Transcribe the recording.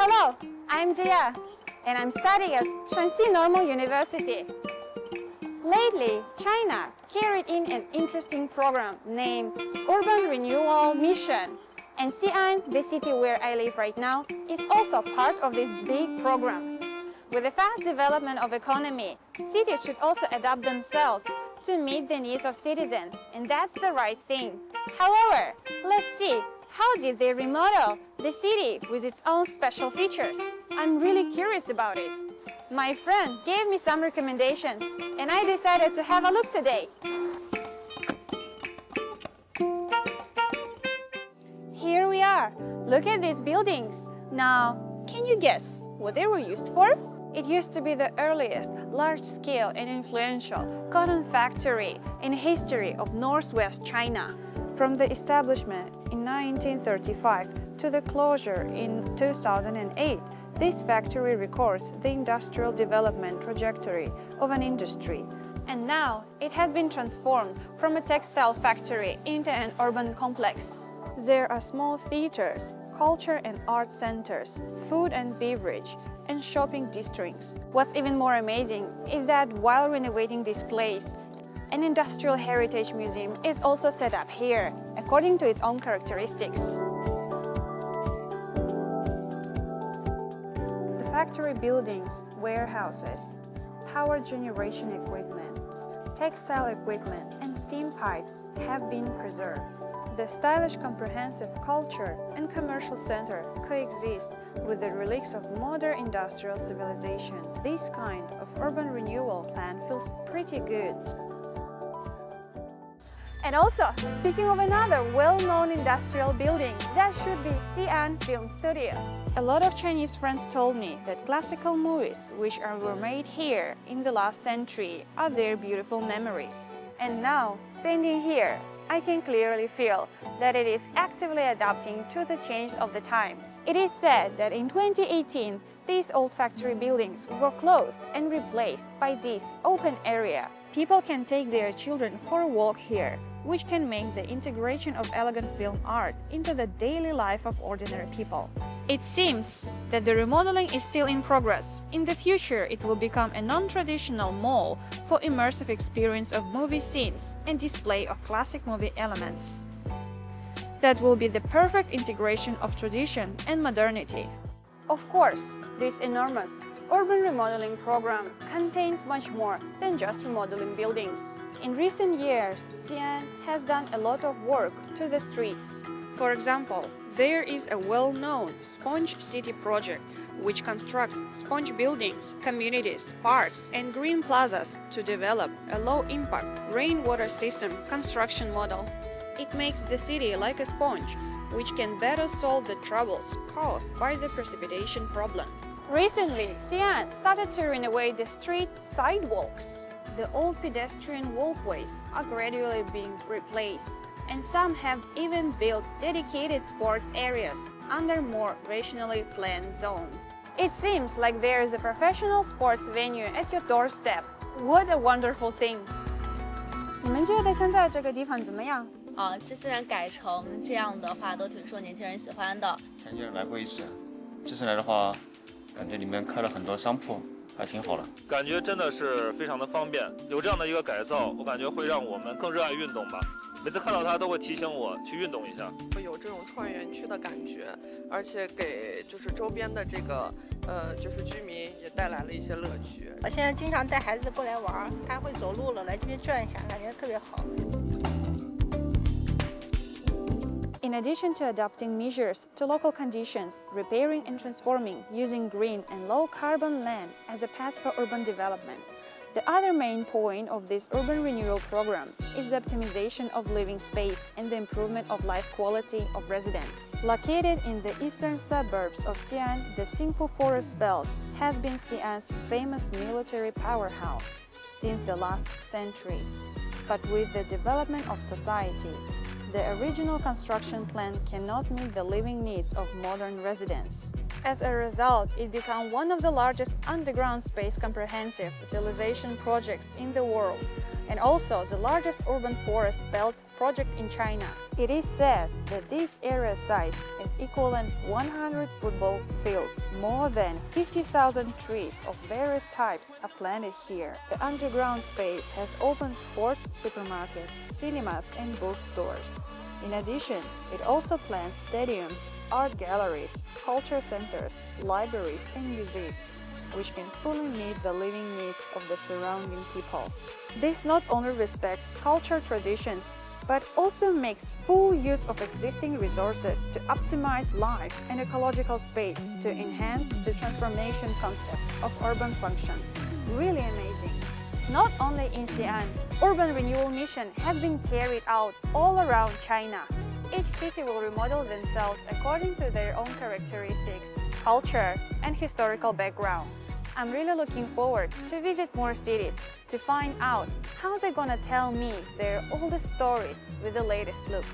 Hello, I'm Jia, and I'm studying at Shanxi Normal University. Lately, China carried in an interesting program named Urban Renewal Mission, and Xi'an, the city where I live right now, is also part of this big program. With the fast development of economy, cities should also adapt themselves to meet the needs of citizens, and that's the right thing. However, let's see, how did they remodel the city with its own special features? I'm really curious about it. My friend gave me some recommendations, and I decided to have a look today. Here we are. Look at these buildings. Now, can you guess what they were used for? It used to be the earliest large-scale and influential cotton factory in history of northwest China. From the establishment in 1935 to the closure in 2008, this factory records the industrial development trajectory of an industry. And now it has been transformed from a textile factory into an urban complex. There are small theaters, culture and art centers, food and beverage, and shopping districts. What's even more amazing is that while renovating this place, an industrial heritage museum is also set up here, according to its own characteristics. The factory buildings, warehouses, power generation equipment, textile equipment, and steam pipes have been preserved. The stylish comprehensive culture and commercial center coexist with the relics of modern industrial civilization. This kind of urban renewal plan feels pretty good. And also, speaking of another well-known industrial building, that should be Xi'an Film Studios. A lot of Chinese friends told me that classical movies which were made here in the last century are their beautiful memories. And now, standing here, I can clearly feel that it is actively adapting to the change of the times. It is said that in 2018, these old factory buildings were closed and replaced by this open area. People can take their children for a walk here, which can make the integration of elegant film art into the daily life of ordinary people. It seems that the remodeling is still in progress. In the future, it will become a non-traditional mall for immersive experience of movie scenes and display of classic movie elements. That will be the perfect integration of tradition and modernity. Of course, this enormous urban remodeling program contains much more than just remodeling buildings. In recent years, Xi'an has done a lot of work to the streets. For example, there is a well-known Sponge City project which constructs sponge buildings, communities, parks, and green plazas to develop a low-impact rainwater system construction model. It makes the city like a sponge, which can better solve the troubles caused by the precipitation problem. Recently, Xi'an started to renovate the street sidewalks. The old pedestrian walkways are gradually being replaced, and some have even built dedicated sports areas under more rationally planned zones. It seems like there is a professional sports venue at your doorstep. What a wonderful thing! 你们觉得现在这个地方怎么样？这现在改成这样的话，都挺受年轻人喜欢的。前几年来过一次，这次来的话，感觉里面开了很多商铺，还挺好的。感觉真的是非常的方便，有这样的一个改造，我感觉会让我们更热爱运动吧。每次看到它都会提醒我去运动一下。有这种创业园区的感觉，而且给就是周边的这个就是居民也带来了一些乐趣。我现在经常带孩子过来玩，他会走路了，来这边转一下，感觉特别好。In addition to adapting measures to local conditions, repairing and transforming using green and low-carbon land as a path for urban development, the other main point of this urban renewal program is the optimization of living space and the improvement of life quality of residents. Located in the eastern suburbs of Xi'an, the Xingpu Forest Belt has been Xi'an's famous military powerhouse since the last century. But with the development of society, the original construction plan cannot meet the living needs of modern residents. As a result, it became one of the largest underground space comprehensive utilization projects in the world, and also the largest urban forest belt project in China. It is said that this area size is equivalent 100 football fields. More than 50,000 trees of various types are planted here. The underground space has open sports supermarkets, cinemas, and bookstores. In addition, it also plans stadiums, art galleries, culture centers, libraries, and museums, which can fully meet the living needs of the surrounding people. This not only respects cultural traditions, but also makes full use of existing resources to optimize life and ecological space to enhance the transformation concept of urban functions. Really amazing. Not only in Xi'an, urban renewal mission has been carried out all around China. Each city will remodel themselves according to their own characteristics, culture, and historical background. I'm really looking forward to visit more cities to find out how they're gonna tell me their oldest stories with the latest look.